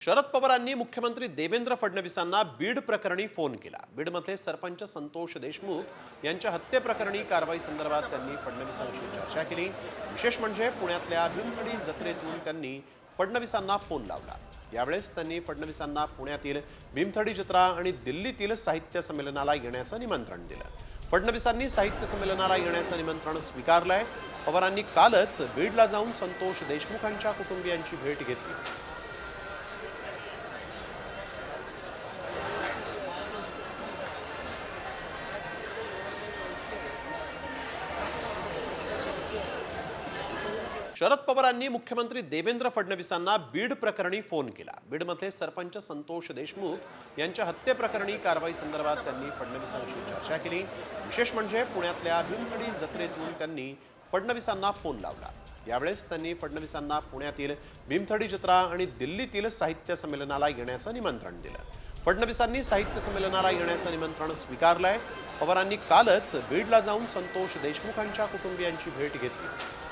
शरद पवारांनी मुख्यमंत्री देवेंद्र फडणवीसांना बीड प्रकरणी फोन केला। बीडमधले सरपंच संतोष देशमुख यांच्या हत्येप्रकरणी कारवाई संदर्भात त्यांनी फडणवीसांशी चर्चा केली। विशेष म्हणजे पुण्यातल्या भीमथडी जत्रेतून त्यांनी फडणवीसांना फोन लावला। यावेळेस त्यांनी फडणवीसांना पुण्यातील भीमथडी जत्रा आणि दिल्लीतील साहित्य संमेलनाला येण्याचं निमंत्रण दिलं। फडणवीसांनी साहित्य संमेलनाला येण्याचं निमंत्रण स्वीकारलंय। पवारांनी कालच बीडला जाऊन संतोष देशमुखांच्या कुटुंबियांची भेट घेतली। शरद पवारांनी मुख्यमंत्री देवेंद्र फडणवीसांना बीड प्रकरणी फोन केला। बीडमधले सरपंच संतोष देशमुख यांच्या हत्येप्रकरणी कारवाई संदर्भात त्यांनी फडणवीसांशी चर्चा केली। विशेष म्हणजे पुण्यातल्या भीमथडी जत्रेतून त्यांनी फडणवीसांना फोन लावला। यावेळेस त्यांनी फडणवीसांना पुण्यातील भीमथडी जत्रा आणि दिल्लीतील साहित्य संमेलनाला येण्याचं निमंत्रण दिलं। फडणवीसांनी साहित्य संमेलनाला येण्याचं निमंत्रण स्वीकारलंय। पवारांनी कालच बीडला जाऊन संतोष देशमुखांच्या कुटुंबियांची भेट घेतली।